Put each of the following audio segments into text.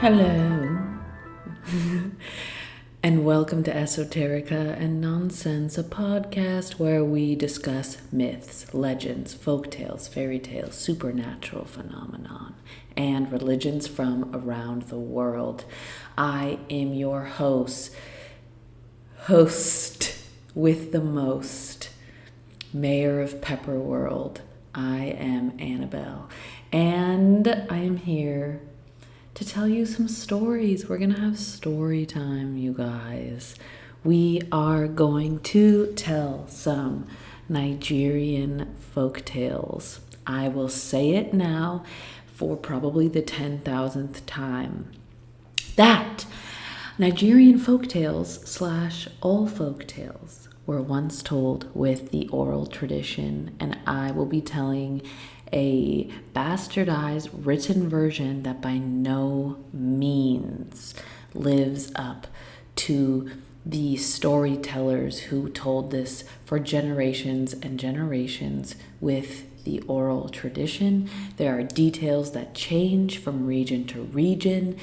Hello, and welcome to Esoterica and Nonsense, a podcast where we discuss myths, legends, folktales, fairy tales, supernatural phenomenon, and religions from around the world. I am your host with the most, Mayor of Pepper World. I am Annabelle, and I am here to tell you some stories. We're gonna have story time, you guys. We are going to tell some Nigerian folk tales. I will say it now for probably the 10,000th time. That Nigerian folk tales / all folk tales were once told with the oral tradition, and I will be telling a bastardized written version that by no means lives up to the storytellers who told this for generations and generations with the oral tradition. There are details that change from region to region.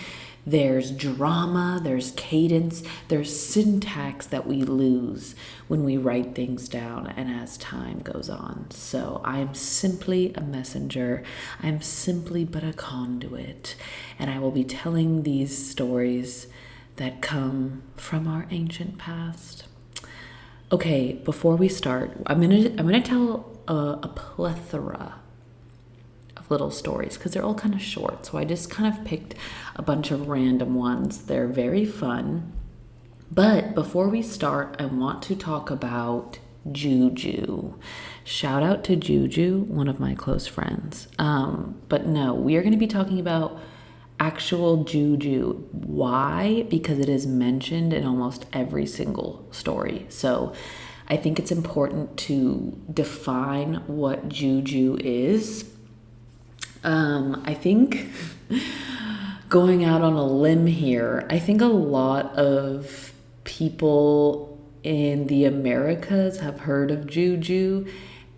There's drama, there's cadence, there's syntax that we lose when we write things down and as time goes on. So I'm simply a messenger. I'm simply but a conduit. And I will be telling these stories that come from our ancient past. Okay, before we start, I'm gonna tell a plethora little stories because they're all kind of short, so I just kind of picked a bunch of random ones. They're very fun, but before we start, I want to talk about Juju. Shout out to Juju, one of my close friends. But no, we are going to be talking about actual Juju. Why? Because it is mentioned in almost every single story. So I think it's important to define what Juju is. I think going out on a limb here, I think a lot of people in the Americas have heard of Juju,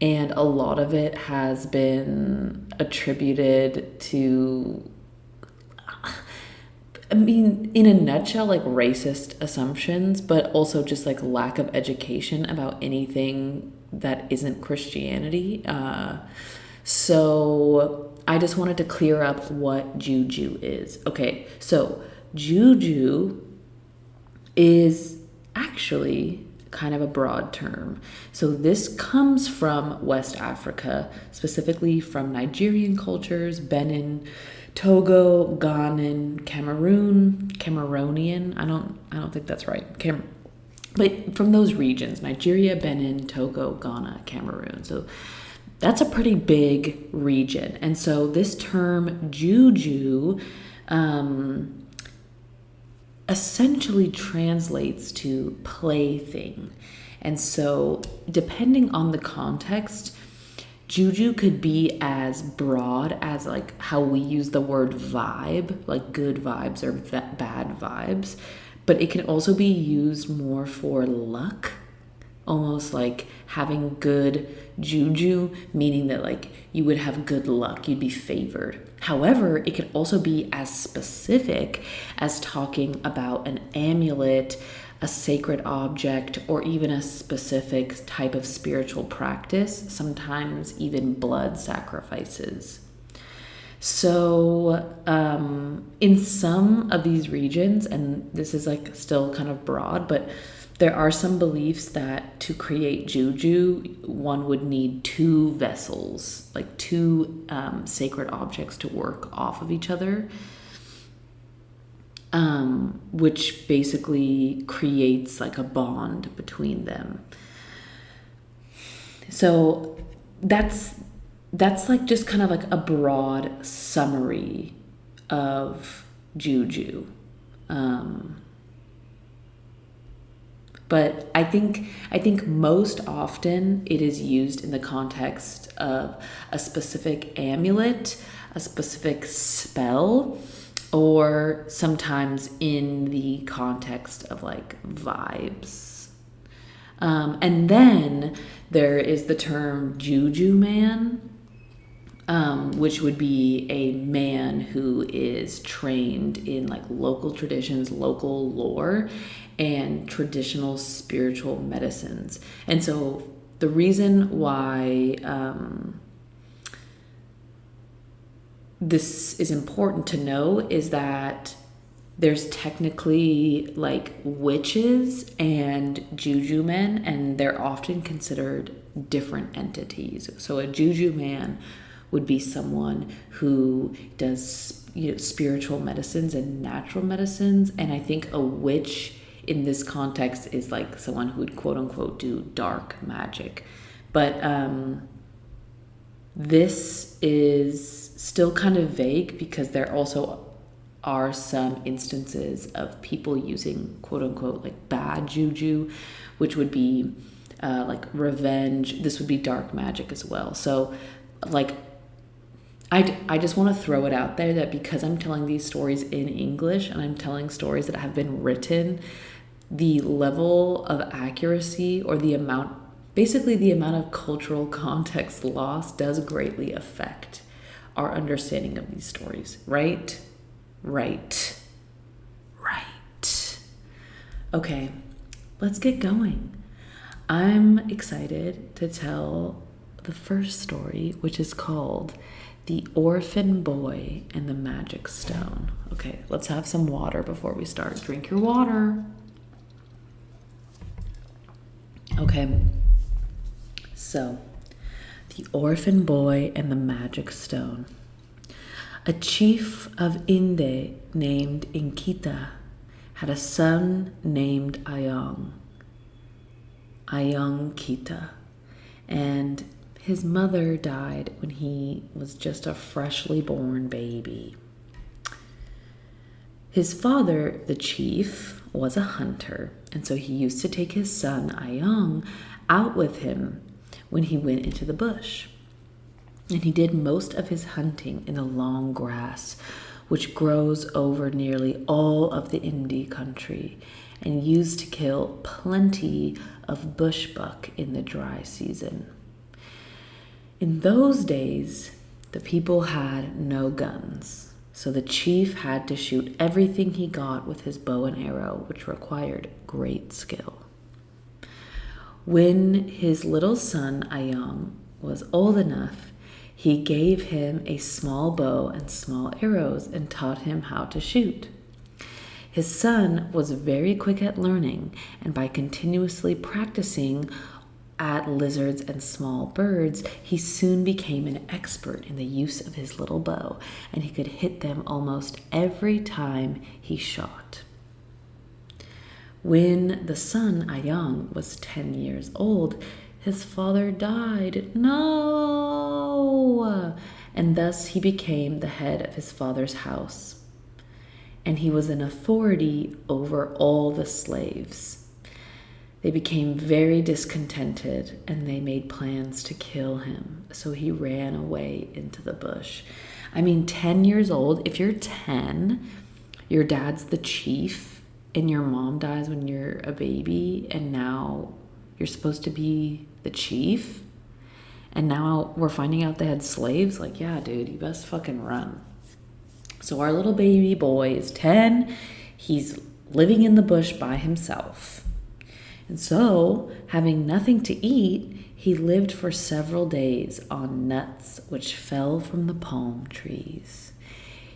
and a lot of it has been attributed to, I mean, in a nutshell, like racist assumptions, but also just like lack of education about anything that isn't Christianity. So I just wanted to clear up what Juju is. Okay, so Juju is actually kind of a broad term. So this comes from West Africa, specifically from Nigerian cultures, Benin, Togo, Ghanan, Cameroonian. I don't think that's right. But from those regions, Nigeria, Benin, Togo, Ghana, Cameroon. So that's a pretty big region. And so this term Juju essentially translates to plaything. And so depending on the context, Juju could be as broad as like how we use the word vibe, like good vibes or bad vibes, but it can also be used more for luck, almost like having good juju, meaning that like you would have good luck, you'd be favored. However, it could also be as specific as talking about an amulet, a sacred object, or even a specific type of spiritual practice, sometimes even blood sacrifices. So in some of these regions, and this is like still kind of broad, but there are some beliefs that to create Juju, one would need two vessels, like two sacred objects to work off of each other, which basically creates like a bond between them. So that's like just kind of like a broad summary of Juju. But I think most often it is used in the context of a specific amulet, a specific spell, or sometimes in the context of like vibes. And then there is the term Juju man. which would be a man who is trained in like local traditions, local lore, and traditional spiritual medicines. And so the reason why this is important to know is that there's technically like witches and juju men, and they're often considered different entities. So a juju man would be someone who does, you know, spiritual medicines and natural medicines, and I think a witch in this context is like someone who would quote unquote do dark magic. But this is still kind of vague because there also are some instances of people using quote unquote like bad juju, which would be like revenge. This would be dark magic as well. So like I just want to throw it out there that because I'm telling these stories in English and I'm telling stories that have been written, the level of accuracy or the amount, basically the amount of cultural context lost does greatly affect our understanding of these stories, right? Right. Okay, let's get going. I'm excited to tell the first story, which is called The Orphan Boy and the Magic Stone. Okay, let's have some water before we start. Drink your water. Okay, so The Orphan Boy and the Magic Stone. A chief of Inde named Inkita had a son named Ayong Kita, and his mother died when he was just a freshly born baby. His father, the chief, was a hunter, and so he used to take his son Ayong out with him when he went into the bush. And he did most of his hunting in the long grass, which grows over nearly all of the Inde country, and used to kill plenty of bush buck in the dry season. In those days, the people had no guns, so the chief had to shoot everything he got with his bow and arrow, which required great skill. When his little son Ayong was old enough, he gave him a small bow and small arrows and taught him how to shoot. His son was very quick at learning, and by continuously practicing at lizards and small birds, he soon became an expert in the use of his little bow, and he could hit them almost every time he shot. When the son Ayong was 10 years old, his father died. No! And thus he became the head of his father's house, and he was an authority over all the slaves. They became very discontented, and they made plans to kill him, so he ran away into the bush. I mean, 10 years old, if you're 10, your dad's the chief, and your mom dies when you're a baby, and now you're supposed to be the chief, and now we're finding out they had slaves. Like, yeah, dude, you best fucking run. So our little baby boy is 10. He's living in the bush by himself. And so, having nothing to eat, he lived for several days on nuts which fell from the palm trees.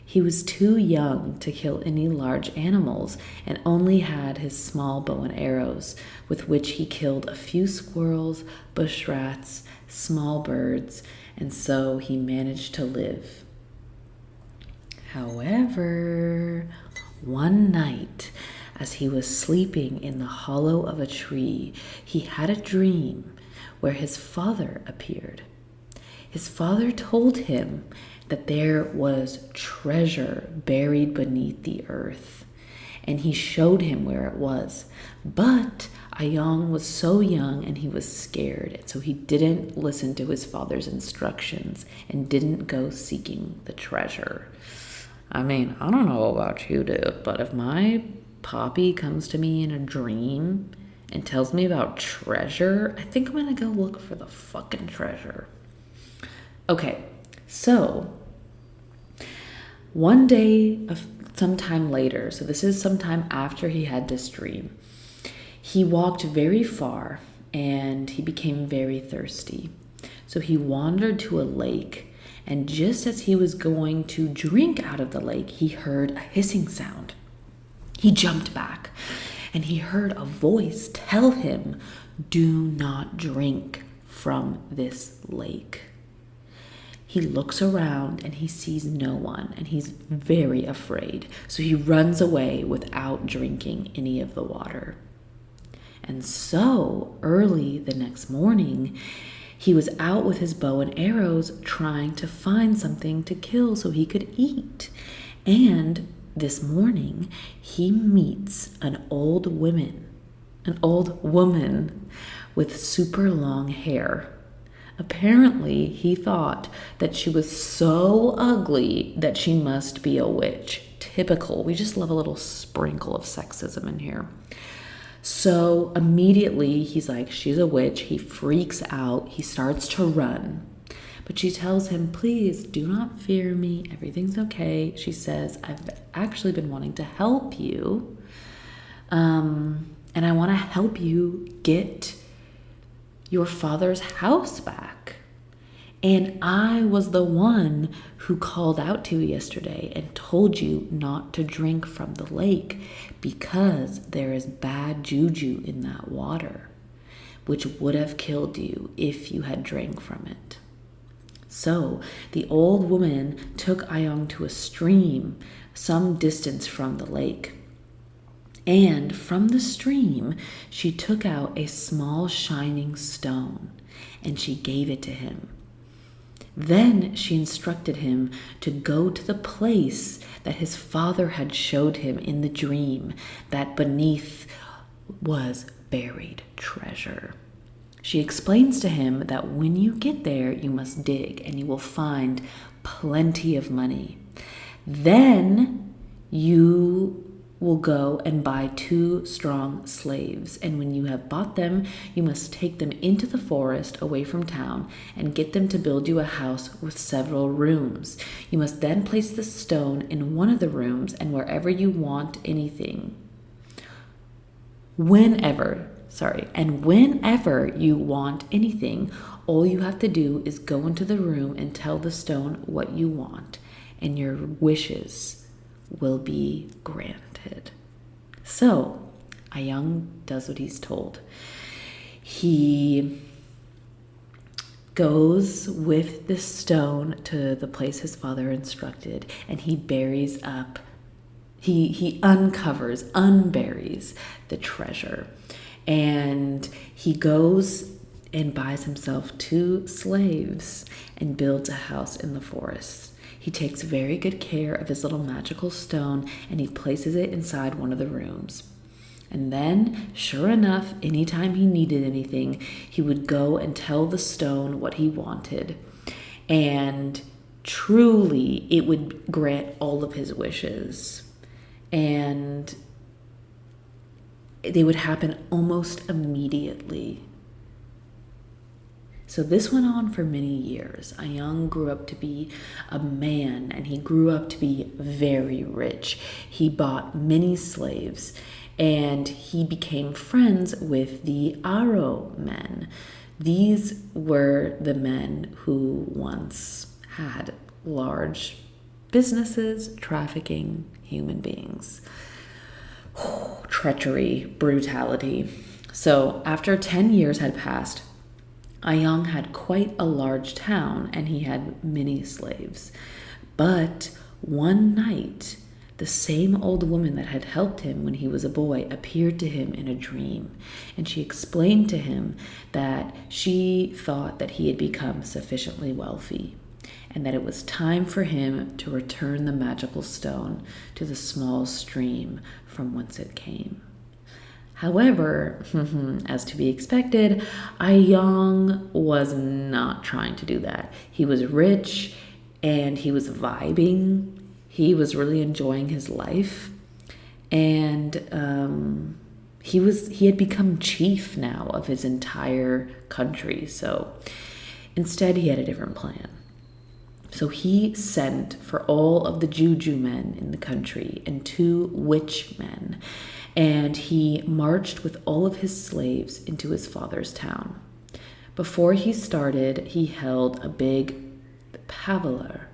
He was too young to kill any large animals and only had his small bow and arrows, with which he killed a few squirrels, bush rats, small birds, and so he managed to live. However, one night, as he was sleeping in the hollow of a tree, he had a dream where his father appeared. His father told him that there was treasure buried beneath the earth, and he showed him where it was. But Ayong was so young and he was scared, and so he didn't listen to his father's instructions and didn't go seeking the treasure. I mean, I don't know about you, dude, but if my poppy comes to me in a dream and tells me about treasure, I think I'm gonna go look for the fucking treasure. Okay, So one day, sometime later, so this is sometime after he had this dream, he walked very far and he became very thirsty. So he wandered to a lake, and just as he was going to drink out of the lake, he heard a hissing sound. He jumped back and he heard a voice tell him, "Do not drink from this lake." He looks around and he sees no one, and he's very afraid. So he runs away without drinking any of the water. And so early the next morning, he was out with his bow and arrows trying to find something to kill so he could eat. And this morning, he meets an old woman with super long hair. Apparently, he thought that she was so ugly that she must be a witch. Typical. We just love a little sprinkle of sexism in here. So immediately, he's like, she's a witch. He freaks out. He starts to run. But she tells him, "Please do not fear me. Everything's okay." She says, "I've actually been wanting to help you. And I want to help you get your father's house back. And I was the one who called out to you yesterday and told you not to drink from the lake because there is bad juju in that water, which would have killed you if you had drank from it." So the old woman took Ayong to a stream some distance from the lake. And from the stream, she took out a small shining stone and she gave it to him. Then she instructed him to go to the place that his father had showed him in the dream, that beneath was buried treasure. She explains to him that when you get there, you must dig and you will find plenty of money. Then you will go and buy 2 strong slaves, and when you have bought them, you must take them into the forest away from town and get them to build you a house with several rooms. You must then place the stone in one of the rooms, and whenever you want anything, whenever you want anything, all you have to do is go into the room and tell the stone what you want, and your wishes will be granted. So Ayong does what he's told. He goes with the stone to the place his father instructed, and he unburies the treasure. And he goes and buys himself 2 slaves and builds a house in the forest. He takes very good care of his little magical stone, and he places it inside one of the rooms. And then, sure enough, anytime he needed anything, he would go and tell the stone what he wanted. And truly, it would grant all of his wishes. And they would happen almost immediately. So this went on for many years. Ayong grew up to be a man, and he grew up to be very rich. He bought many slaves, and he became friends with the Aro men. These were the men who once had large businesses trafficking human beings. Treachery, brutality. So after 10 years had passed, Ayong had quite a large town, and he had many slaves. But one night, the same old woman that had helped him when he was a boy appeared to him in a dream, and she explained to him that she thought that he had become sufficiently wealthy, and that it was time for him to return the magical stone to the small stream from whence it came. However, as to be expected, Ayong was not trying to do that. He was rich and he was vibing. He was really enjoying his life. And he had become chief now of his entire country. So instead, he had a different plan. So he sent for all of the Juju men in the country and 2 witch men, and he marched with all of his slaves into his father's town. Before he started, he held a big palaver,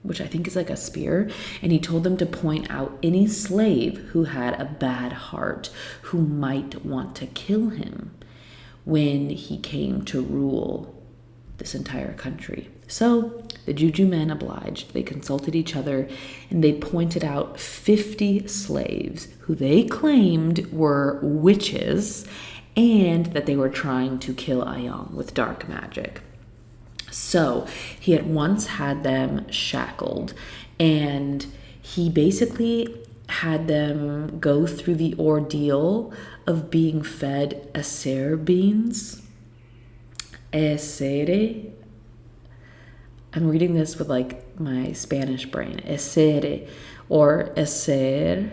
which I think is like a spear, and he told them to point out any slave who had a bad heart, who might want to kill him when he came to rule this entire country. So the Juju men obliged. They consulted each other, and they pointed out 50 slaves who they claimed were witches and that they were trying to kill Ayang with dark magic. So he at once had them shackled, and he basically had them go through the ordeal of being fed acer beans. Esere. I'm reading this with like my Spanish brain. Esere or eser.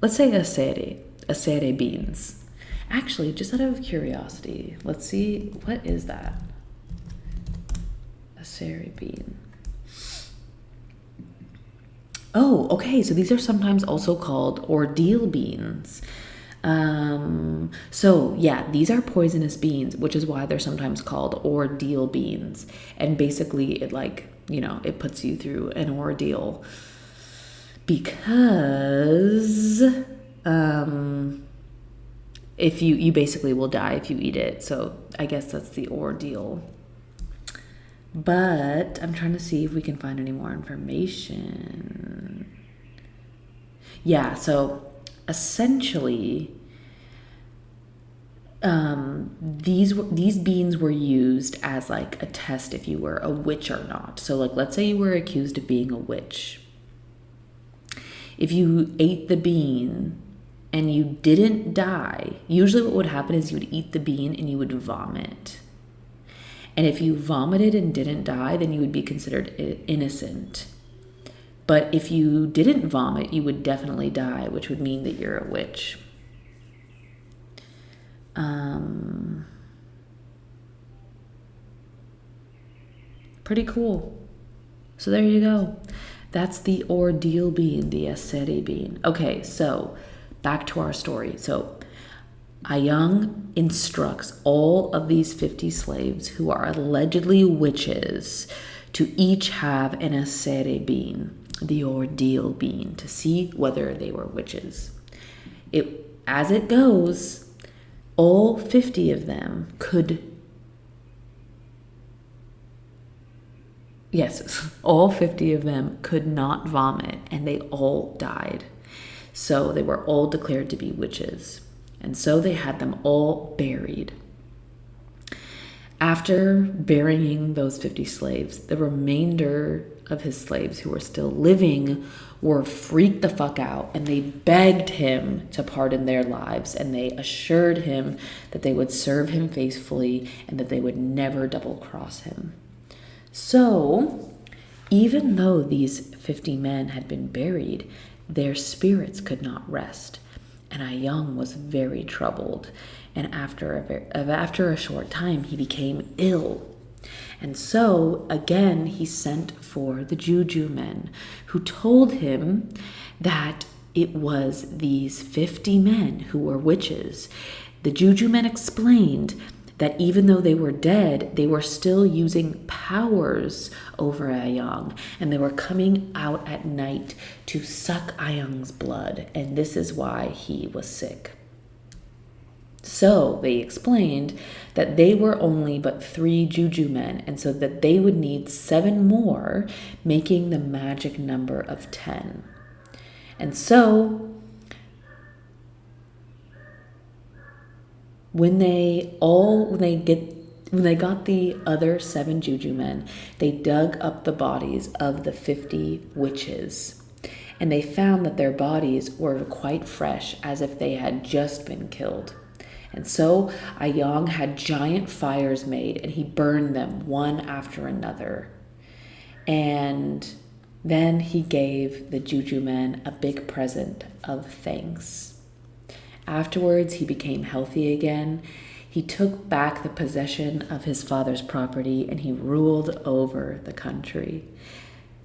Let's say esere. Esere beans. Actually, just out of curiosity, let's see, what is that? Acere bean. Oh, okay. So these are sometimes also called ordeal beans. So yeah, these are poisonous beans, which is why they're sometimes called ordeal beans. And basically it it puts you through an ordeal because, if you basically will die if you eat it. So I guess that's the ordeal. But I'm trying to see if we can find any more information. Yeah, so essentially, these beans were used as like a test if you were a witch or not. So like, let's say you were accused of being a witch. If you ate the bean and you didn't die, usually what would happen is you would eat the bean and you would vomit. And if you vomited and didn't die, then you would be considered innocent. But if you didn't vomit, you would definitely die, which would mean that you're a witch. Pretty cool. So there you go. That's the ordeal bean, the acere bean. Okay, so back to our story. So Ayang instructs all of these 50 slaves who are allegedly witches to each have an acere bean, the ordeal bean, to see whether they were witches. As it goes, all 50 of them all 50 of them could not vomit, and they all died. So they were all declared to be witches. And so they had them all buried. After burying those 50 slaves, the remainder of his slaves who were still living were freaked the fuck out, and they begged him to pardon their lives, and they assured him that they would serve him faithfully and that they would never double cross him. So, even though these 50 men had been buried, their spirits could not rest. And Ayang was very troubled, and after a short time, he became ill. And so, again, he sent for the Juju men, who told him that it was these 50 men who were witches. The Juju men explained that even though they were dead, they were still using powers over Ayang, and they were coming out at night to suck Ayang's blood, and this is why he was sick. So they explained that they were only but 3 Juju men, and so that they would need 7 more, making the magic number of 10. And so when they got the other 7 Juju men, they dug up the bodies of the 50 witches, and they found that their bodies were quite fresh, as if they had just been killed. And so Ayang had giant fires made, and he burned them one after another. And then he gave the Juju men a big present of thanks. Afterwards, he became healthy again. He took back the possession of his father's property and he ruled over the country.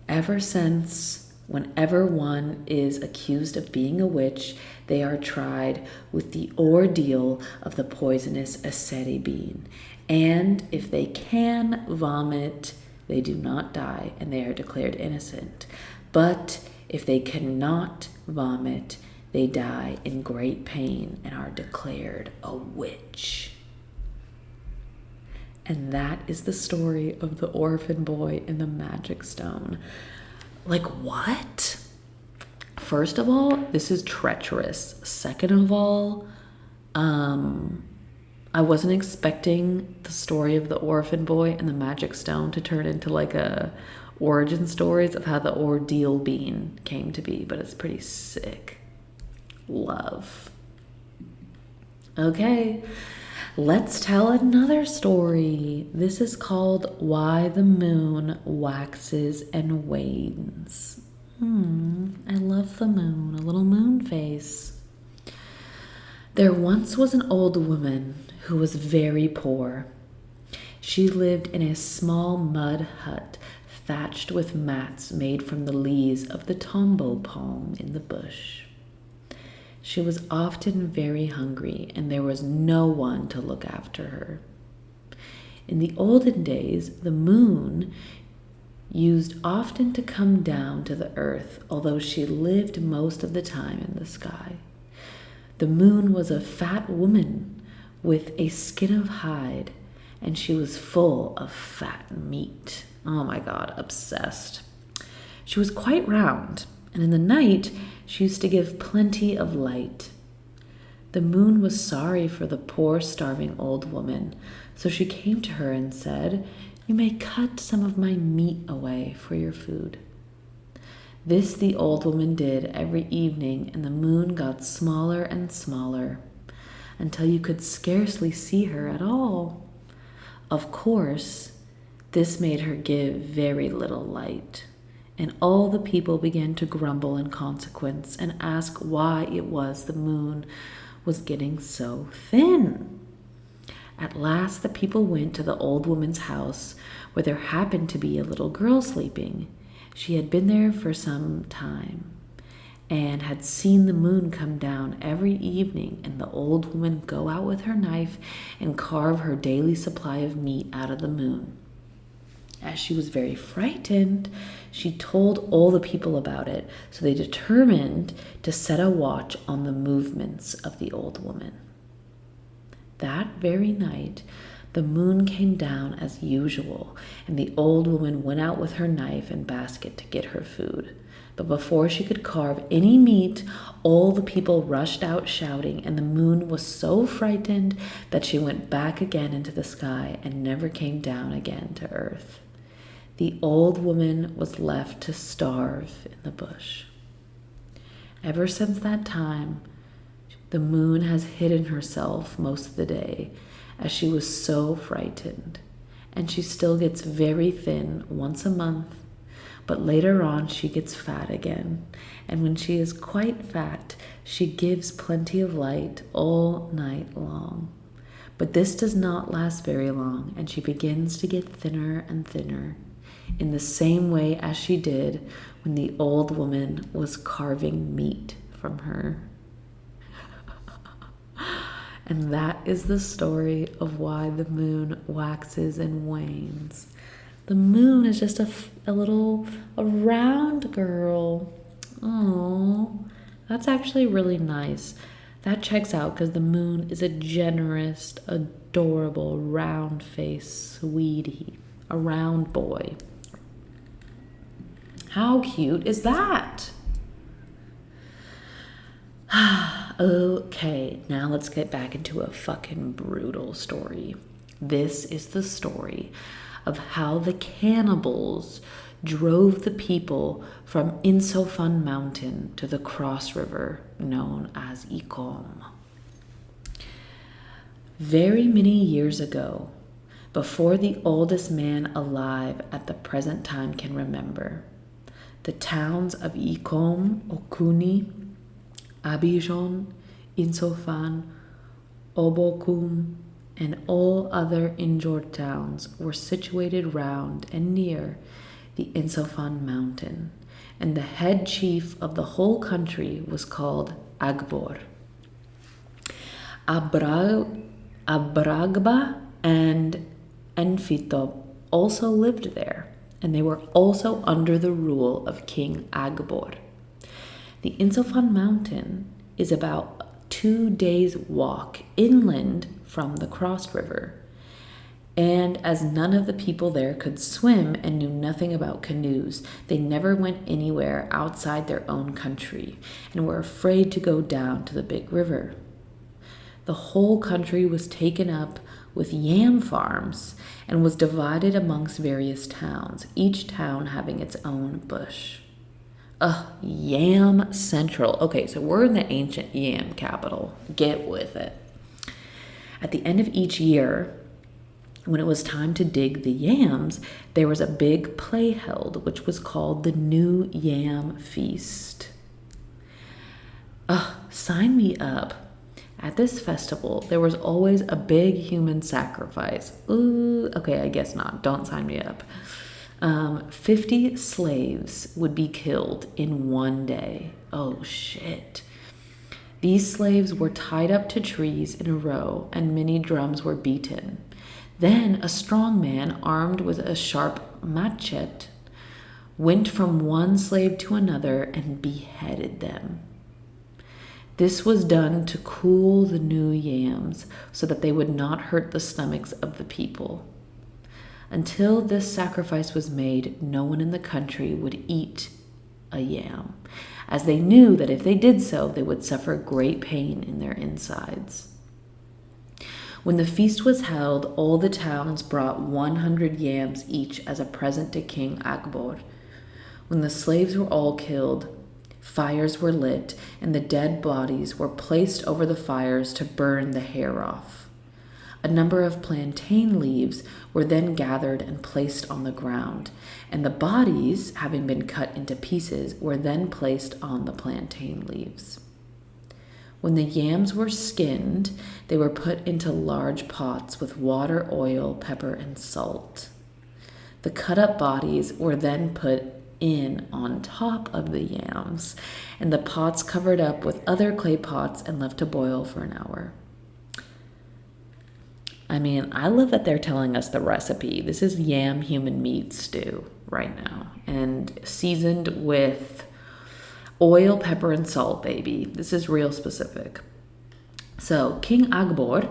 Ever since, whenever one is accused of being a witch, they are tried with the ordeal of the poisonous aceti bean. And if they can vomit, they do not die and they are declared innocent. But if they cannot vomit, they die in great pain and are declared a witch. And that is the story of the orphan boy and the magic stone. Like, what? First of all, this is treacherous. Second of all, I wasn't expecting the story of the orphan boy and the magic stone to turn into like a origin stories of how the ordeal bean came to be, but it's pretty sick. Love. Okay, let's tell another story. This is called Why the Moon Waxes and Wanes. I love the moon, a little moon face. There once was an old woman who was very poor. She lived in a small mud hut thatched with mats made from the leaves of the tombo palm in the bush. She was often very hungry, and there was no one to look after her. In the olden days, the moon used often to come down to the earth, although she lived most of the time in the sky. The moon was a fat woman with a skin of hide, and she was full of fat meat. Oh my God, obsessed. She was quite round, and in the night, she used to give plenty of light. The moon was sorry for the poor, starving old woman, so she came to her and said, "You may cut some of my meat away for your food." This the old woman did every evening, and the moon got smaller and smaller until you could scarcely see her at all. Of course, this made her give very little light, and all the people began to grumble in consequence and ask why it was the moon was getting so thin. At last the people went to the old woman's house, where there happened to be a little girl sleeping. She had been there for some time and had seen the moon come down every evening and the old woman go out with her knife and carve her daily supply of meat out of the moon. As she was very frightened, she told all the people about it, so they determined to set a watch on the movements of the old woman. That very night, the moon came down as usual, and the old woman went out with her knife and basket to get her food. But before she could carve any meat, all the people rushed out shouting, and the moon was so frightened that she went back again into the sky and never came down again to earth. The old woman was left to starve in the bush. Ever since that time, the moon has hidden herself most of the day, as she was so frightened, and she still gets very thin once a month, but later on she gets fat again, and when she is quite fat, she gives plenty of light all night long. But this does not last very long, and she begins to get thinner and thinner, in the same way as she did when the old woman was carving meat from her. And that is the story of why the moon waxes and wanes. The moon is just a round girl. Oh, that's actually really nice. That checks out because the moon is a generous, adorable, round-faced sweetie, a round boy. How cute is that? Okay, now let's get back into a fucking brutal story. This is the story of how the cannibals drove the people from Insofan Mountain to the cross river known as Ikom. Very many years ago, before the oldest man alive at the present time can remember, the towns of Ikom, Okuni, Abidjan, Insofan, Obokum, and all other injured towns were situated round and near the Insofan Mountain, and the head chief of the whole country was called Agbor. Abragba and Enfito also lived there, and they were also under the rule of King Agbor. The Insofan Mountain is about 2 days' walk inland from the Cross River, and as none of the people there could swim and knew nothing about canoes, they never went anywhere outside their own country and were afraid to go down to the big river. The whole country was taken up with yam farms and was divided amongst various towns, each town having its own bush. Yam Central. Okay, so we're in the ancient yam capital. Get with it. At the end of each year, when it was time to dig the yams, there was a big play held, which was called the New Yam Feast. Sign me up. At this festival, there was always a big human sacrifice. Ooh, okay, I guess not. Don't sign me up. 50 slaves would be killed in one day. Oh, shit. These slaves were tied up to trees in a row, and many drums were beaten. Then a strong man, armed with a sharp machete, went from one slave to another and beheaded them. This was done to cool the new yams so that they would not hurt the stomachs of the people. Until this sacrifice was made, no one in the country would eat a yam, as they knew that if they did so, they would suffer great pain in their insides. When the feast was held, all the towns brought 100 yams each as a present to King Agbor. When the slaves were all killed, fires were lit, and the dead bodies were placed over the fires to burn the hair off. A number of plantain leaves were then gathered and placed on the ground, and the bodies, having been cut into pieces, were then placed on the plantain leaves. When the yams were skinned, they were put into large pots with water, oil, pepper, and salt. The cut-up bodies were then put in on top of the yams, and the pots covered up with other clay pots and left to boil for an hour. I mean, I love that they're telling us the recipe. This is yam human meat stew right now, and seasoned with oil, pepper, and salt, baby. This is real specific. So King Agbor,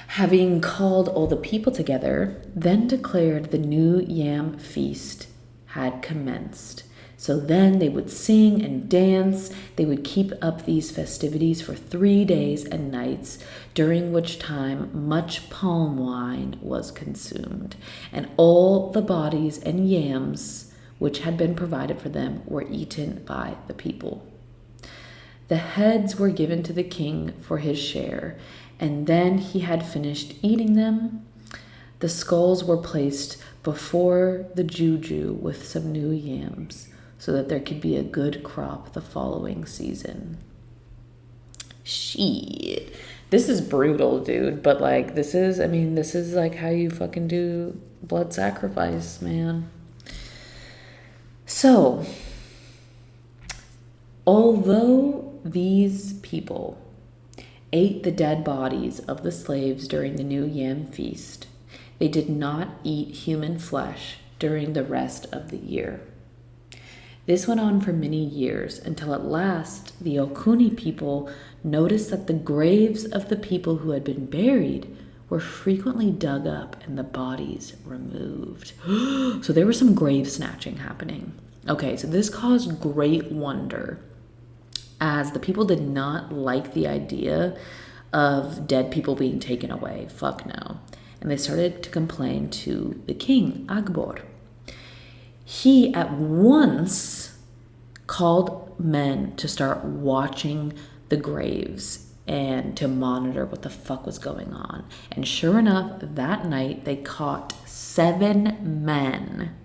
having called all the people together, then declared the new yam feast had commenced. So then they would sing and dance. They would keep up these festivities for 3 days and nights, during which time much palm wine was consumed, and all the bodies and yams which had been provided for them were eaten by the people. The heads were given to the king for his share, and then he had finished eating them. The skulls were placed before the Juju with some new yams, so that there could be a good crop the following season. Shit. This is brutal, dude. But like, this is like how you fucking do blood sacrifice, man. So, although these people ate the dead bodies of the slaves during the New Yam Feast, they did not eat human flesh during the rest of the year. This went on for many years until at last the Okuni people noticed that the graves of the people who had been buried were frequently dug up and the bodies removed. So there was some grave snatching happening. Okay, so this caused great wonder, as the people did not like the idea of dead people being taken away. Fuck no. And they started to complain to the king, Agbor. He at once called men to start watching the graves and to monitor what the fuck was going on. And sure enough, that night they caught 7 men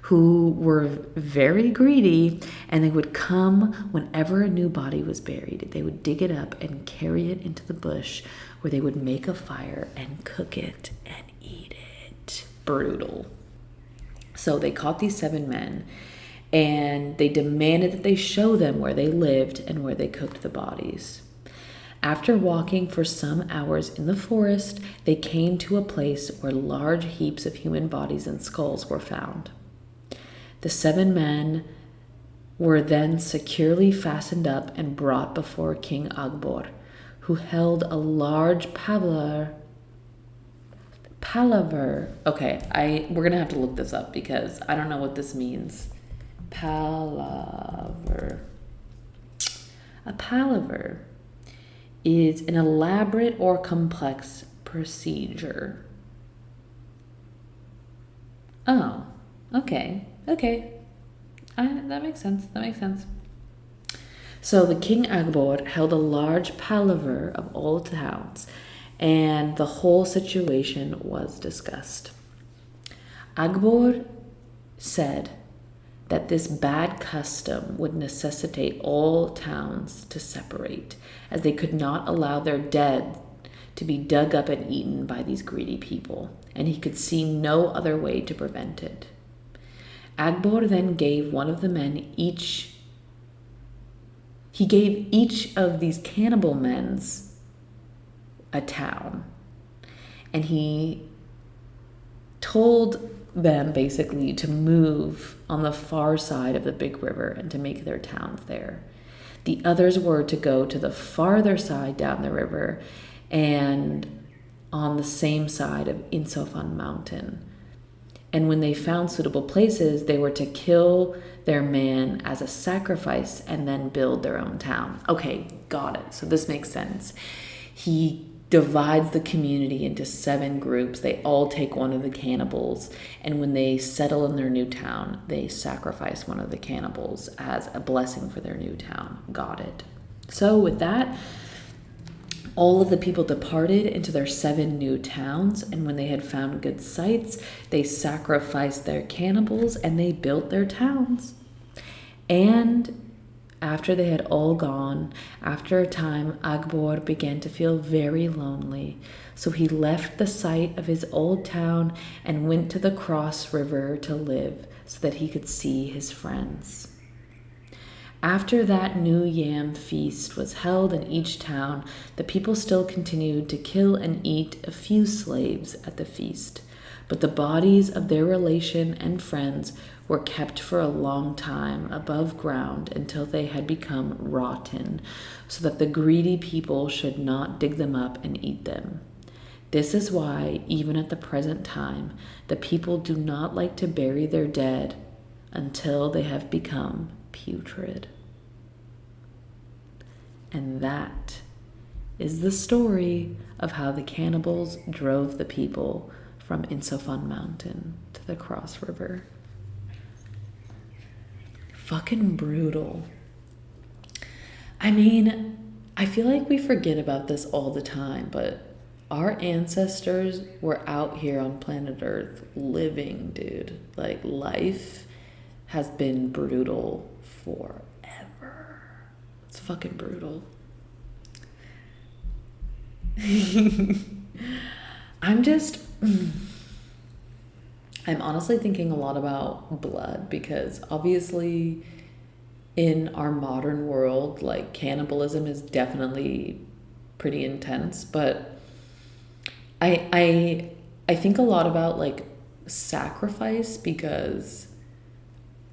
who were very greedy, and they would come whenever a new body was buried. They would dig it up and carry it into the bush where they would make a fire and cook it and eat it. Brutal. So they caught these 7 men, and they demanded that they show them where they lived and where they cooked the bodies. After walking for some hours in the forest, they came to a place where large heaps of human bodies and skulls were found. The 7 men were then securely fastened up and brought before King Agbor, who held a large palaver. Okay, we're gonna have to look this up because I don't know what this means. Palaver. A palaver is an elaborate or complex procedure. Oh, okay. That makes sense. So the King Agbor held a large palaver of all towns, and the whole situation was discussed. Agbor said that this bad custom would necessitate all towns to separate, as they could not allow their dead to be dug up and eaten by these greedy people, and he could see no other way to prevent it. Agbor then gave one of the men each of these cannibal men's a town, and he told them basically to move on the far side of the big river and to make their towns there. The others were to go to the farther side down the river and on the same side of Insofan Mountain. And when they found suitable places, they were to kill their man as a sacrifice and then build their own town. Okay, got it. So this makes sense. He divides the community into 7 groups. They all take one of the cannibals, and when they settle in their new town, they sacrifice one of the cannibals as a blessing for their new town. Got it. So with that, all of the people departed into their 7 new towns, and when they had found good sites, they sacrificed their cannibals and they built their towns. And after they had all gone, after a time, Agbor began to feel very lonely. So he left the site of his old town and went to the Cross River to live so that he could see his friends. After that new yam feast was held in each town, the people still continued to kill and eat a few slaves at the feast. But the bodies of their relation and friends were kept for a long time above ground until they had become rotten, so that the greedy people should not dig them up and eat them. This is why, even at the present time, the people do not like to bury their dead until they have become putrid. And that is the story of how the cannibals drove the people from Insofan Mountain to the Cross River. Fucking brutal. I mean, I feel like we forget about this all the time, but our ancestors were out here on planet Earth living, dude. Like, life has been brutal forever. It's fucking brutal. I'm honestly thinking a lot about blood, because obviously in our modern world, like, cannibalism is definitely pretty intense, but I think a lot about, like, sacrifice, because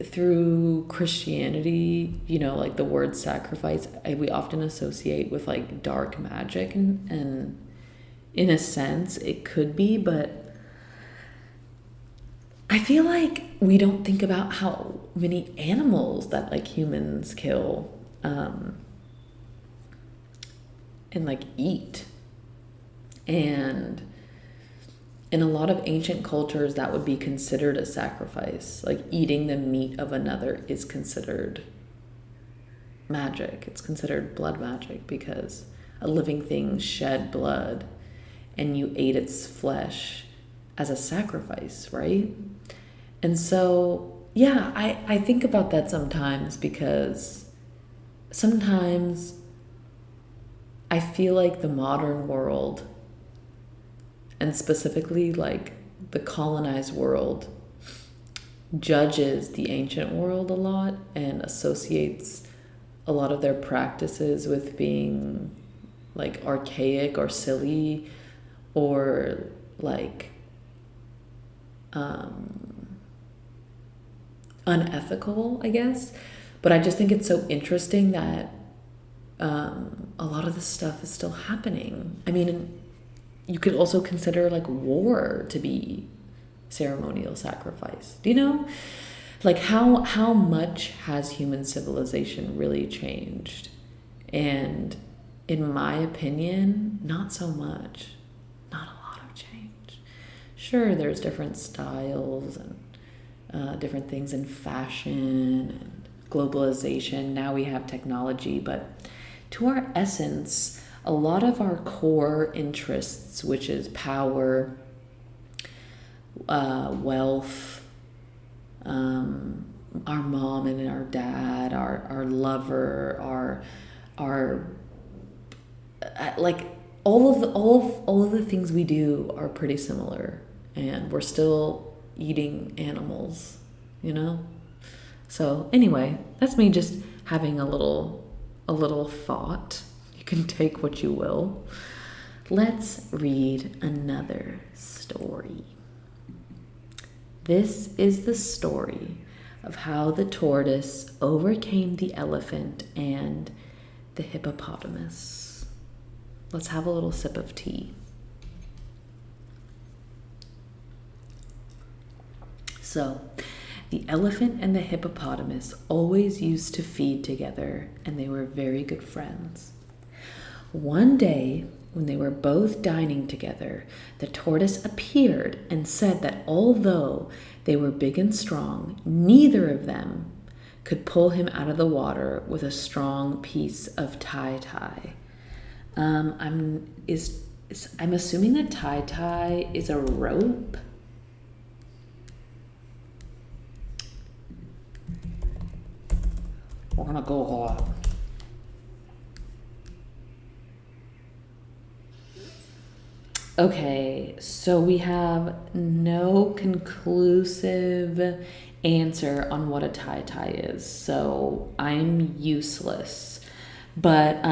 through Christianity, you know, like, the word sacrifice, we often associate with, like, dark magic, and in a sense it could be, but I feel like we don't think about how many animals that, like, humans kill and, like, eat. And in a lot of ancient cultures, that would be considered a sacrifice. Like, eating the meat of another is considered magic. It's considered blood magic, because a living thing shed blood and you ate its flesh as a sacrifice, right? And so, yeah, I think about that sometimes, because sometimes I feel like the modern world, and specifically like the colonized world, judges the ancient world a lot and associates a lot of their practices with being like archaic or silly or like unethical, I guess. But I just think it's so interesting that a lot of this stuff is still happening. I mean, you could also consider like war to be ceremonial sacrifice. Do you know? Like how much has human civilization really changed? And in my opinion, not so much. Not a lot of change. Sure, there's different styles and different things in fashion and globalization. Now we have technology, but to our essence, a lot of our core interests, which is power, wealth, our mom and our dad, our lover, our like all of the things we do are pretty similar, and we're still eating animals, you know? So anyway, that's me just having a little thought. You can take what you will. Let's read another story. This is the story of how the tortoise overcame the elephant and the hippopotamus. Let's have a little sip of tea. So, the elephant and the hippopotamus always used to feed together, and they were very good friends. One day, when they were both dining together, the tortoise appeared and said that although they were big and strong, neither of them could pull him out of the water with a strong piece of tie. I'm assuming that tie is a rope. We're gonna go Okay, so we have no conclusive answer on what a tie is, so I'm useless. But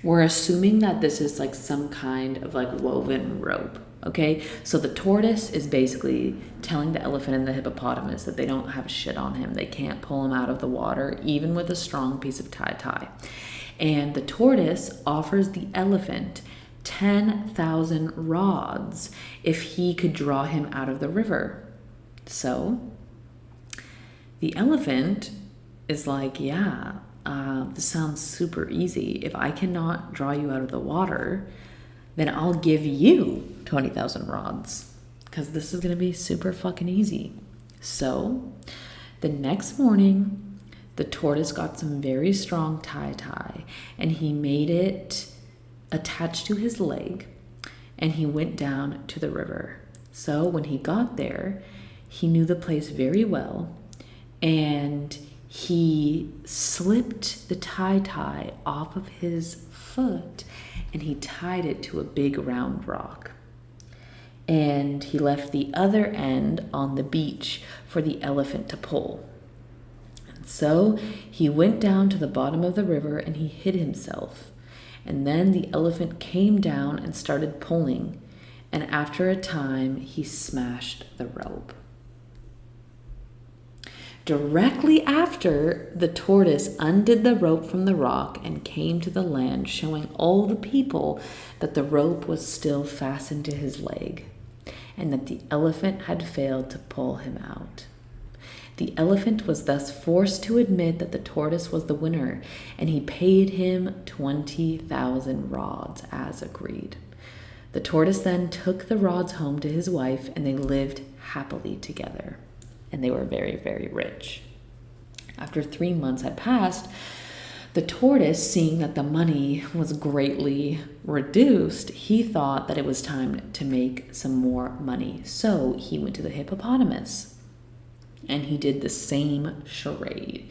we're assuming that this is like some kind of like woven rope, okay? So the tortoise is basically telling the elephant and the hippopotamus that they don't have shit on him. They can't pull him out of the water, even with a strong piece of tie. And the tortoise offers the elephant 10,000 rods if he could draw him out of the river. So the elephant is like, yeah, this sounds super easy. If I cannot draw you out of the water, then I'll give you 20,000 rods because this is going to be super fucking easy. So the next morning, the tortoise got some very strong tie and he made it attached to his leg, and he went down to the river. So when he got there, he knew the place very well, and he slipped the tie off of his foot, and he tied it to a big round rock. And he left the other end on the beach for the elephant to pull. And so he went down to the bottom of the river and he hid himself. And then the elephant came down and started pulling, and after a time, he smashed the rope. Directly after, the tortoise undid the rope from the rock and came to the land, showing all the people that the rope was still fastened to his leg, and that the elephant had failed to pull him out. The elephant was thus forced to admit that the tortoise was the winner, and he paid him 20,000 rods as agreed. The tortoise then took the rods home to his wife, and they lived happily together. And they were very, very rich. After 3 months had passed, the tortoise, seeing that the money was greatly reduced, he thought that it was time to make some more money. So he went to the hippopotamus. And he did the same charade.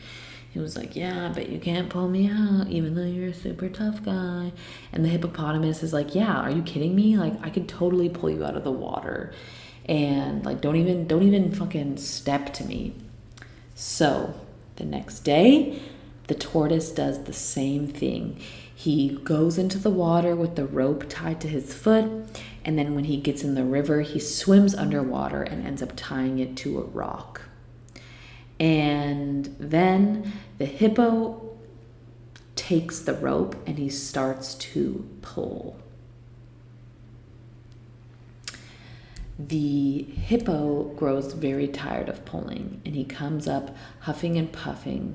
He was like, yeah, but you can't pull me out, even though you're a super tough guy. And the hippopotamus is like, yeah, are you kidding me? Like, I could totally pull you out of the water. And like, don't even fucking step to me. So the next day, the tortoise does the same thing. He goes into the water with the rope tied to his foot, and then when he gets in the river, he swims underwater and ends up tying it to a rock. And then the hippo takes the rope and he starts to pull. The hippo grows very tired of pulling, and he comes up huffing and puffing,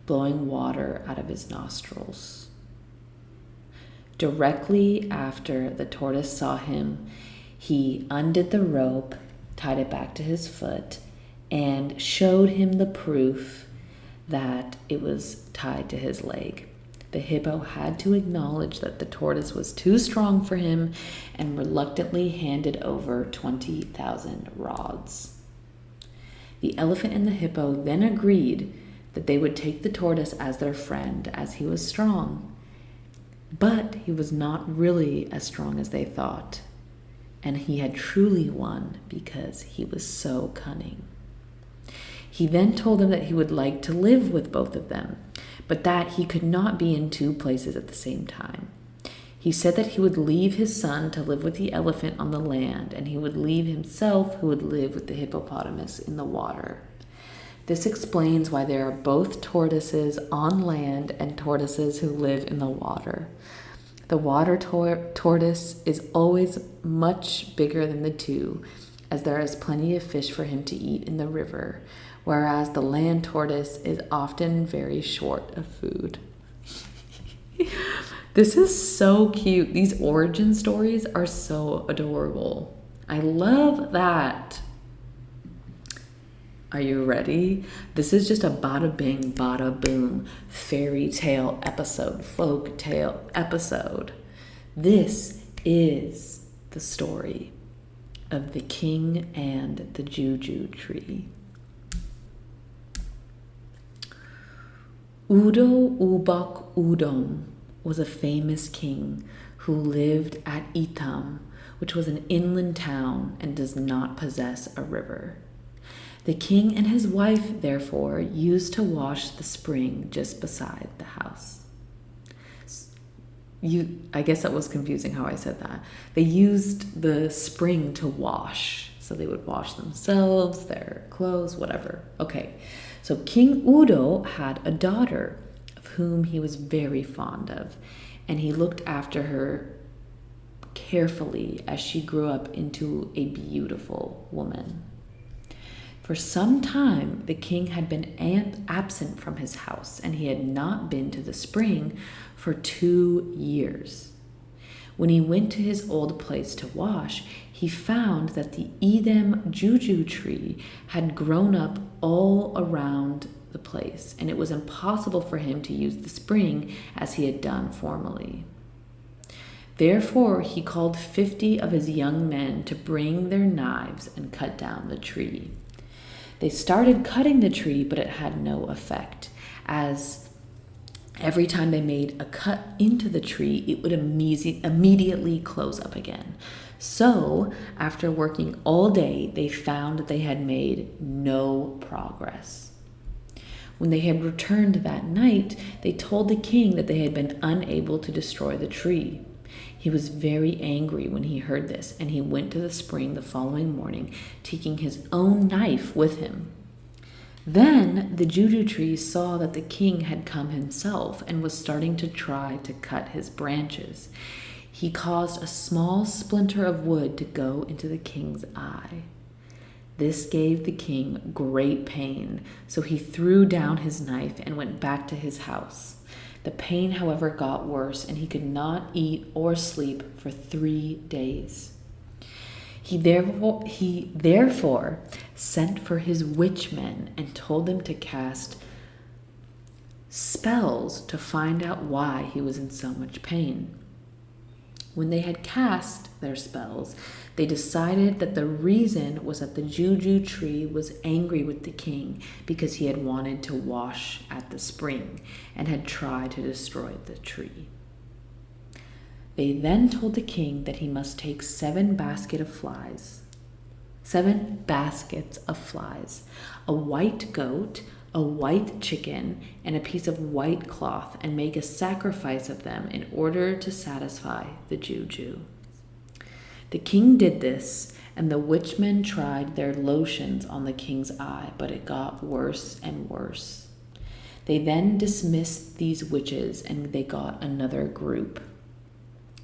blowing water out of his nostrils. Directly after the tortoise saw him, he undid the rope, tied it back to his foot, and showed him the proof that it was tied to his leg. The hippo had to acknowledge that the tortoise was too strong for him and reluctantly handed over 20,000 rods. The elephant and the hippo then agreed that they would take the tortoise as their friend, as he was strong. But he was not really as strong as they thought, and he had truly won because he was so cunning. He then told them that he would like to live with both of them, but that he could not be in two places at the same time. He said that he would leave his son to live with the elephant on the land, and he would leave himself, who would live with the hippopotamus in the water. This explains why there are both tortoises on land and tortoises who live in the water. The water tortoise is always much bigger than the two, as there is plenty of fish for him to eat in the river, whereas the land tortoise is often very short of food. This is so cute. These origin stories are so adorable. I love that. Are you ready? This is just a bada bing, bada boom fairy tale episode, folk tale episode. This is the story of the king and the Juju tree. Udo Ubak Udom was a famous king who lived at Itam, which was an inland town and does not possess a river. The king and his wife, therefore, used to wash the spring just beside the house. I guess that was confusing how I said that. They used the spring to wash. So they would wash themselves, their clothes, whatever. Okay, so King Udo had a daughter of whom he was very fond of, and he looked after her carefully as she grew up into a beautiful woman. For some time, the king had been absent from his house, and he had not been to the spring for 2 years. When he went to his old place to wash, he found that the Edom Juju tree had grown up all around the place, and it was impossible for him to use the spring as he had done formerly. Therefore, he called 50 of his young men to bring their knives and cut down the tree. They started cutting the tree, but it had no effect, as every time they made a cut into the tree, it would immediately close up again. So, after working all day, they found that they had made no progress. When they had returned that night, they told the king that they had been unable to destroy the tree. He was very angry when he heard this, and he went to the spring the following morning, taking his own knife with him. Then the Juju tree saw that the king had come himself and was starting to try to cut his branches. He caused a small splinter of wood to go into the king's eye. This gave the king great pain, so he threw down his knife and went back to his house. The pain, however, got worse, and he could not eat or sleep for 3 days. He therefore sent for his witch men and told them to cast spells to find out why he was in so much pain. When they had cast their spells, they decided that the reason was that the Juju Tree was angry with the king because he had wanted to wash at the spring and had tried to destroy the tree. They then told the king that he must take 7 baskets of flies, a white goat, a white chicken, and a piece of white cloth, and make a sacrifice of them in order to satisfy the Juju. The king did this, and the witchmen tried their lotions on the king's eye, but it got worse and worse. They then dismissed these witches, and they got another group.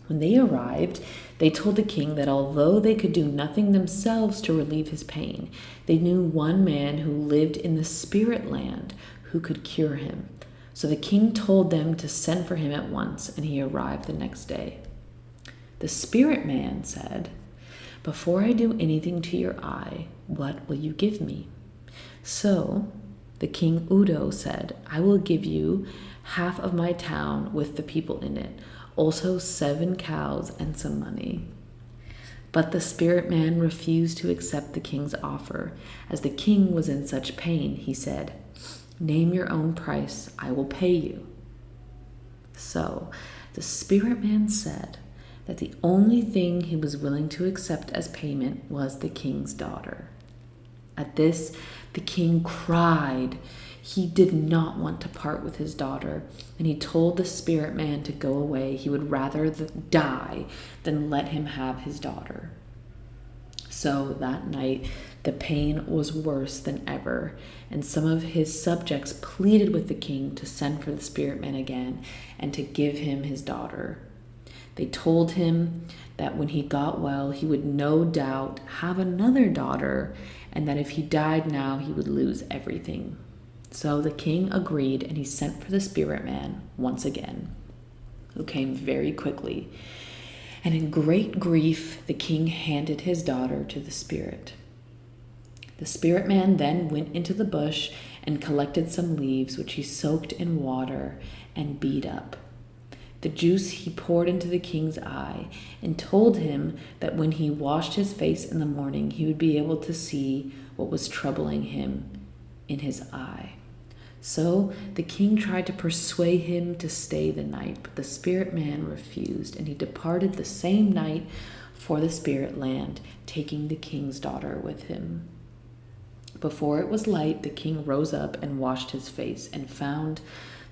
When they arrived, they told the king that although they could do nothing themselves to relieve his pain, they knew one man who lived in the spirit land who could cure him. So the king told them to send for him at once, and he arrived the next day. The spirit man said, "Before I do anything to your eye, what will you give me?" So the king Udo said, "I will give you half of my town with the people in it, also 7 cows and some money." But the spirit man refused to accept the king's offer. As the king was in such pain, he said, "Name your own price, I will pay you." So the spirit man said that the only thing he was willing to accept as payment was the king's daughter. At this, the king cried. He did not want to part with his daughter, and he told the spirit man to go away. He would rather die than let him have his daughter. So that night, the pain was worse than ever, and some of his subjects pleaded with the king to send for the spirit man again and to give him his daughter. They told him that when he got well, he would no doubt have another daughter, and that if he died now, he would lose everything. So the king agreed, and he sent for the spirit man once again, who came very quickly. And in great grief, the king handed his daughter to the spirit. The spirit man then went into the bush and collected some leaves, which he soaked in water and beat up. The juice he poured into the king's eye, and told him that when he washed his face in the morning, he would be able to see what was troubling him in his eye. So the king tried to persuade him to stay the night, but the spirit man refused, and he departed the same night for the spirit land, taking the king's daughter with him. Before it was light, the king rose up and washed his face, and found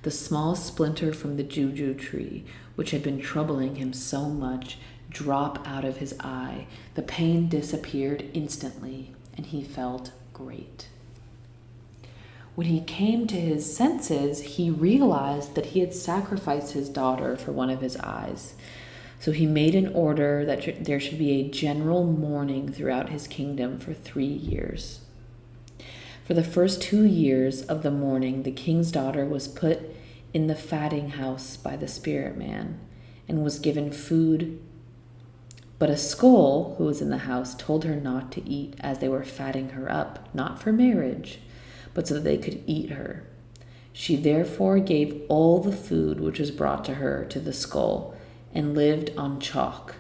the small splinter from the Juju tree, which had been troubling him so much, drop out of his eye. The pain disappeared instantly, and he felt great. When he came to his senses, he realized that he had sacrificed his daughter for one of his eyes. So he made an order that there should be a general mourning throughout his kingdom for 3 years. For the first 2 years of the mourning, the king's daughter was put in the fatting house by the spirit man and was given food. But a skull who was in the house told her not to eat, as they were fatting her up, not for marriage, but so that they could eat her. She therefore gave all the food which was brought to her to the skull, and lived on chalk.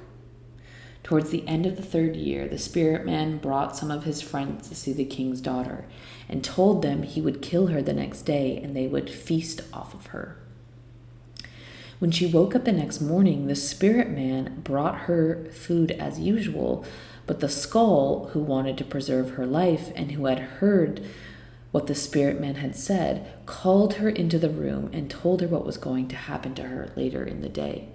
Towards the end of the 3rd year, the spirit man brought some of his friends to see the king's daughter, and told them he would kill her the next day, and they would feast off of her. When she woke up the next morning, the spirit man brought her food as usual, but the skull, who wanted to preserve her life and who had heard what the spirit man had said, called her into the room and told her what was going to happen to her later in the day.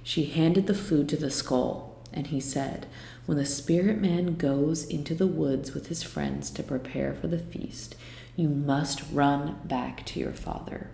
She handed the food to the skull, and he said, "When the spirit man goes into the woods with his friends to prepare for the feast, you must run back to your father."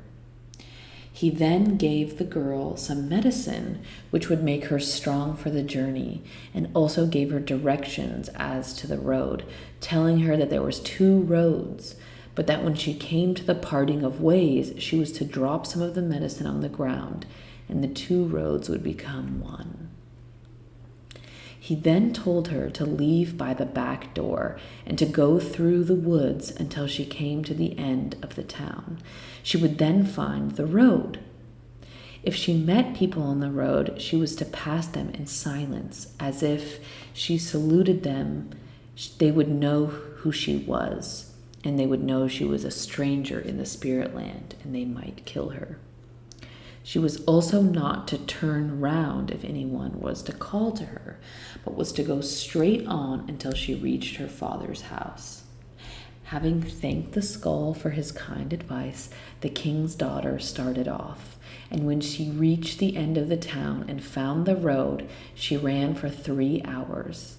He then gave the girl some medicine which would make her strong for the journey, and also gave her directions as to the road, telling her that there was 2 roads, but that when she came to the parting of ways, she was to drop some of the medicine on the ground, and the 2 roads would become one. He then told her to leave by the back door and to go through the woods until she came to the end of the town. She would then find the road. If she met people on the road, she was to pass them in silence, as if she saluted them. They would know who she was, and they would know she was a stranger in the spirit land, and they might kill her. She was also not to turn round if anyone was to call to her, but was to go straight on until she reached her father's house. Having thanked the skull for his kind advice, the king's daughter started off, and when she reached the end of the town and found the road, she ran for 3 hours,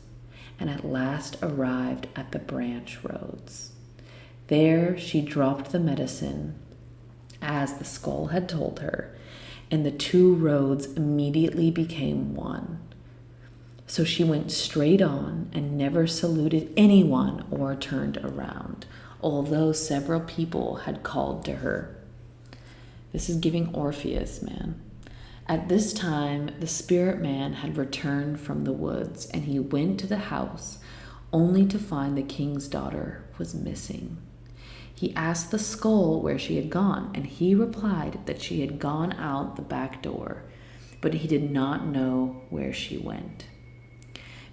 and at last arrived at the branch roads. There she dropped the medicine, as the skull had told her, and the 2 roads immediately became one. So she went straight on and never saluted anyone or turned around, although several people had called to her. This is giving Orpheus, man. At this time, the spirit man had returned from the woods, and he went to the house only to find the king's daughter was missing. He asked the skull where she had gone, and he replied that she had gone out the back door, but he did not know where she went.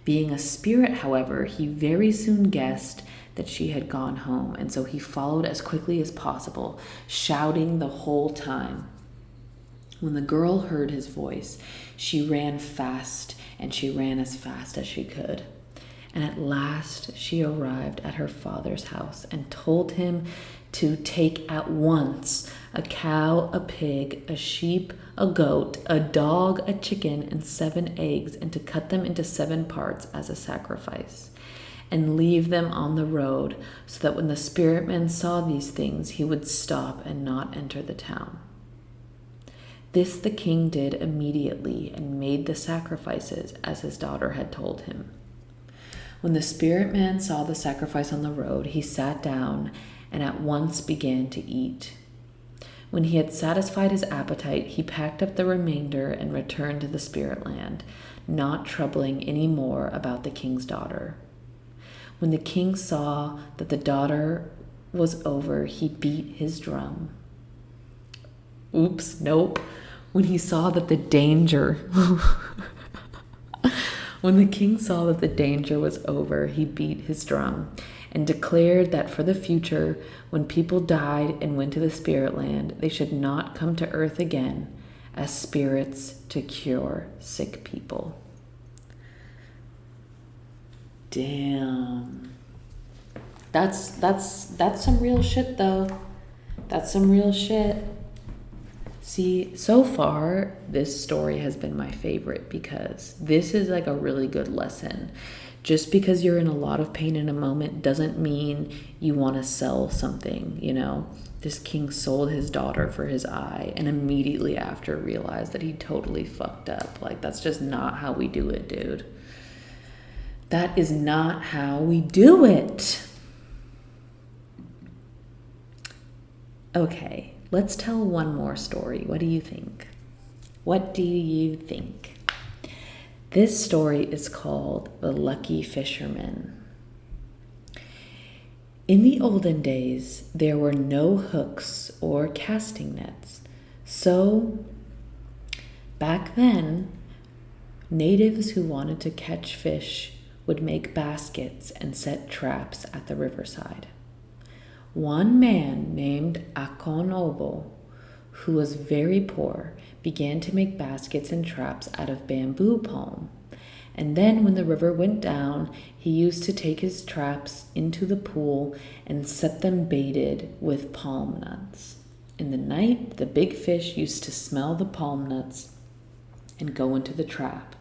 Being a spirit, however, he very soon guessed that she had gone home, and so he followed as quickly as possible, shouting the whole time. When the girl heard his voice, she ran fast, and she ran as fast as she could. And at last she arrived at her father's house and told him to take at once a cow, a pig, a sheep, a goat, a dog, a chicken, and 7 eggs, and to cut them into 7 parts as a sacrifice, and leave them on the road, so that when the spirit man saw these things, he would stop and not enter the town. This the king did immediately and made the sacrifices as his daughter had told him. When the spirit man saw the sacrifice on the road, he sat down and at once began to eat. When he had satisfied his appetite, he packed up the remainder and returned to the spirit land, not troubling any more about the king's daughter. When the king saw that the daughter was over, he beat his drum. Oops, nope. When he saw that the danger... When the king saw that the danger was over, he beat his drum and declared that for the future, when people died and went to the spirit land, they should not come to earth again as spirits to cure sick people. Damn. That's some real shit, though. That's some real shit. See, so far, this story has been my favorite because this is like a really good lesson. Just because you're in a lot of pain in a moment doesn't mean you want to sell something, you know? This king sold his daughter for his eye and immediately after realized that he totally fucked up. Like, that's just not how we do it, dude. That is not how we do it. Okay. Let's tell one more story. What do you think? What do you think? This story is called The Lucky Fisherman. In the olden days, there were no hooks or casting nets. So, back then, natives who wanted to catch fish would make baskets and set traps at the riverside. One man named Akonobo, who was very poor, began to make baskets and traps out of bamboo palm. And then when the river went down, he used to take his traps into the pool and set them baited with palm nuts. In the night, the big fish used to smell the palm nuts and go into the trap,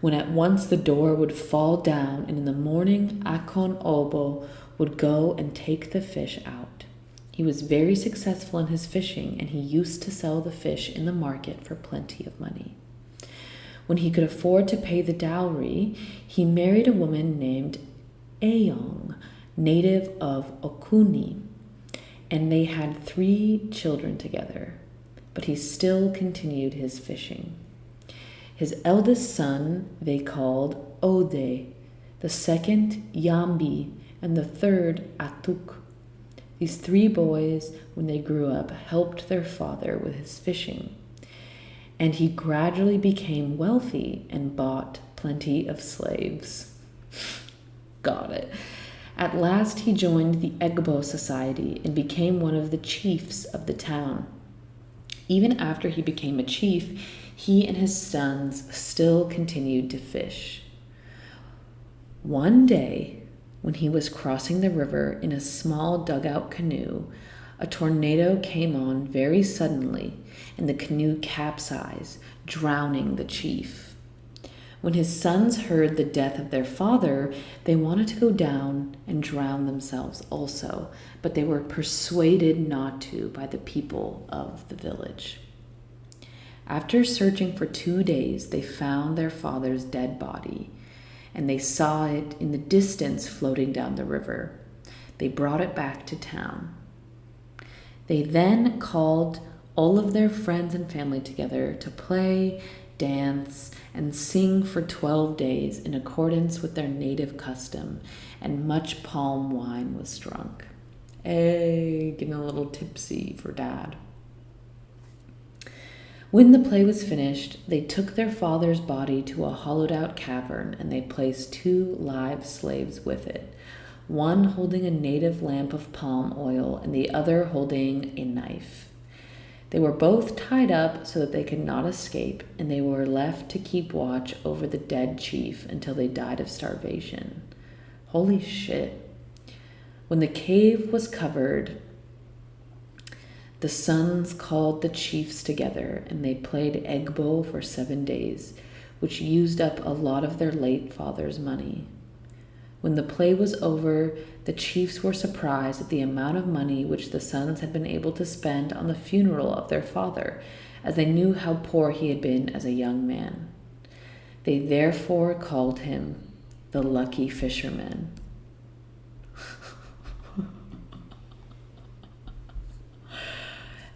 when at once the door would fall down, and in the morning Akonobo would go and take the fish out. He was very successful in his fishing, and he used to sell the fish in the market for plenty of money. When he could afford to pay the dowry, he married a woman named Ayong, native of Okuni, and they had 3 children together, but he still continued his fishing. His eldest son they called Ode, the second Yambi, and the third Atuk. These 3 boys, when they grew up, helped their father with his fishing. and he gradually became wealthy and bought plenty of slaves. Got it. At last he joined the Egbo Society and became one of the chiefs of the town. Even after he became a chief, he and his sons still continued to fish. One day, when he was crossing the river in a small dugout canoe, a tornado came on very suddenly, and the canoe capsized, drowning the chief. When his sons heard the death of their father, they wanted to go down and drown themselves also, but they were persuaded not to by the people of the village. After searching for 2 days, they found their father's dead body, and they saw it in the distance floating down the river. They brought it back to town. They then called all of their friends and family together to play, dance, and sing for 12 days in accordance with their native custom, and much palm wine was drunk. Hey, getting a little tipsy for Dad. When the play was finished, they took their father's body to a hollowed-out cavern, and they placed 2 live slaves with it, one holding a native lamp of palm oil and the other holding a knife. They were both tied up so that they could not escape, and they were left to keep watch over the dead chief until they died of starvation. Holy shit. When the cave was covered, the sons called the chiefs together, and they played Egbo for 7 days, which used up a lot of their late father's money. When the play was over, the chiefs were surprised at the amount of money which the sons had been able to spend on the funeral of their father, as they knew how poor he had been as a young man. They therefore called him the Lucky Fisherman.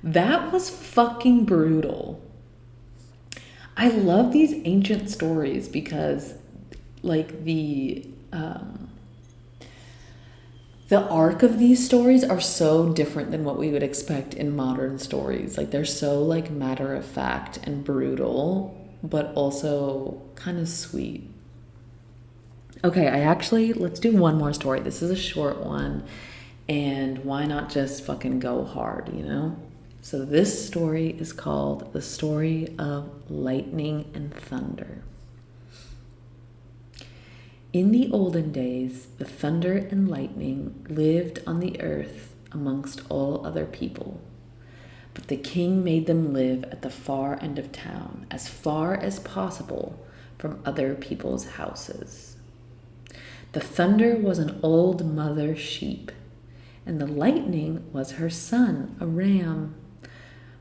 That was fucking brutal. I love these ancient stories because, like, the arc of these stories are so different than what we would expect in modern stories. Like, they're so, like, matter of fact and brutal, but also kind of sweet. Okay, let's do one more story. This is a short one, and why not just fucking go hard, you know? So this story is called The Story of Lightning and Thunder. In the olden days, the thunder and lightning lived on the earth amongst all other people. But the king made them live at the far end of town, as far as possible from other people's houses. The thunder was an old mother sheep, and the lightning was her son, a ram.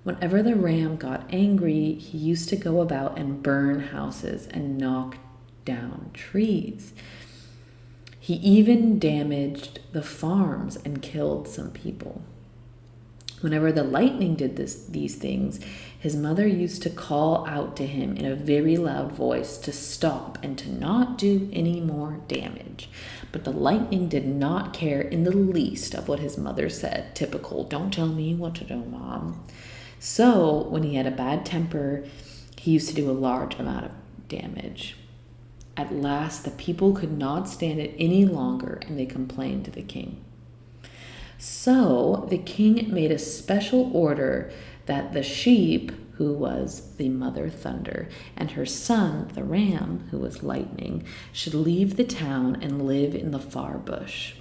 Whenever the ram got angry, he used to go about and burn houses and knock down trees. He even damaged the farms and killed some people. Whenever the lightning did these things, his mother used to call out to him in a very loud voice to stop and to not do any more damage. But the lightning did not care in the least of what his mother said. Typical, don't tell me what to do, Mom. So when he had a bad temper, he used to do a large amount of damage. At last, the people could not stand it any longer, and they complained to the king. So the king made a special order that the sheep, who was the mother thunder, and her son, the ram, who was lightning, should leave the town and live in the far bush.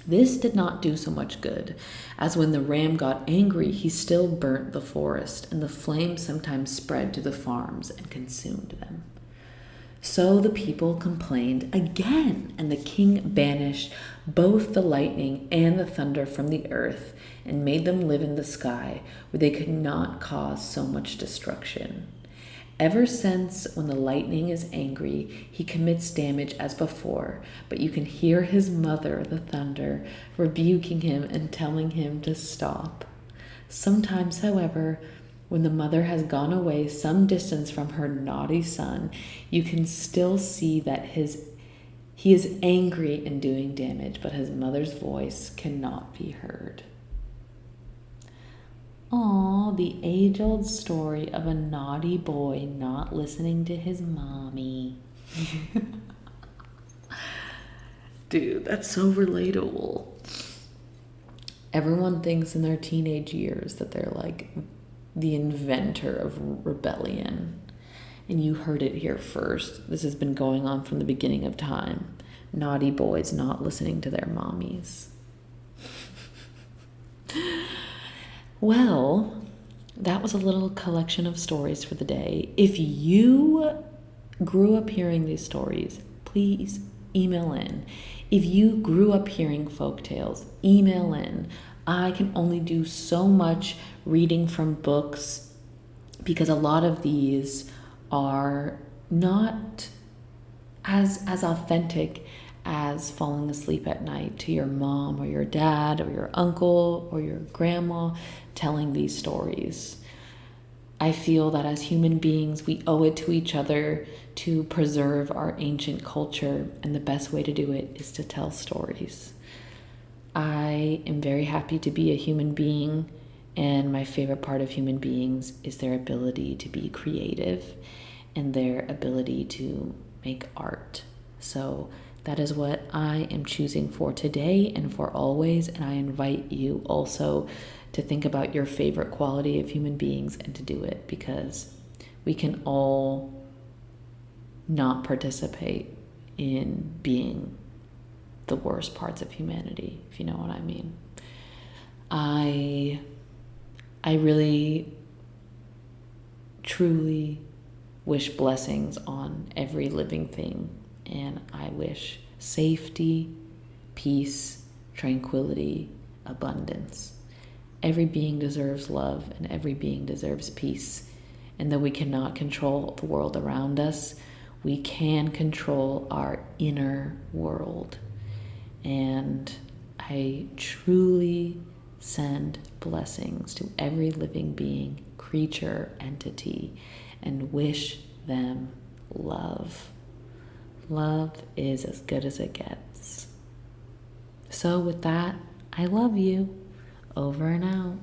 This did not do so much good, as when the ram got angry, he still burnt the forest, and the flames sometimes spread to the farms and consumed them. So the people complained again, and the king banished both the lightning and the thunder from the earth and made them live in the sky, where they could not cause so much destruction. Ever since, when the lightning is angry, he commits damage as before, but you can hear his mother, the thunder, rebuking him and telling him to stop. Sometimes, however, when the mother has gone away some distance from her naughty son, you can still see that he is angry and doing damage, but his mother's voice cannot be heard. Aw, called The Age-Old Story of a Naughty Boy Not Listening to His Mommy. Dude, that's so relatable. Everyone thinks in their teenage years that they're like the inventor of rebellion. And you heard it here first. This has been going on from the beginning of time. Naughty boys not listening to their mommies. Well, that was a little collection of stories for the day. If you grew up hearing these stories, please email in. If you grew up hearing folk tales, email in. I can only do so much reading from books because a lot of these are not as authentic as falling asleep at night to your mom or your dad or your uncle or your grandma telling these stories. I feel that as human beings, we owe it to each other to preserve our ancient culture, and the best way to do it is to tell stories. I am very happy to be a human being, and my favorite part of human beings is their ability to be creative and their ability to make art. So that is what I am choosing for today and for always, and I invite you also to think about your favorite quality of human beings and to do it, because we can all not participate in being the worst parts of humanity, if you know what I mean. I really, truly wish blessings on every living thing, and I wish safety, peace, tranquility, abundance. Every being deserves love, and every being deserves peace. And though we cannot control the world around us, we can control our inner world. And I truly send blessings to every living being, creature, entity, and wish them love. Love is as good as it gets. So with that, I love you. Over and out.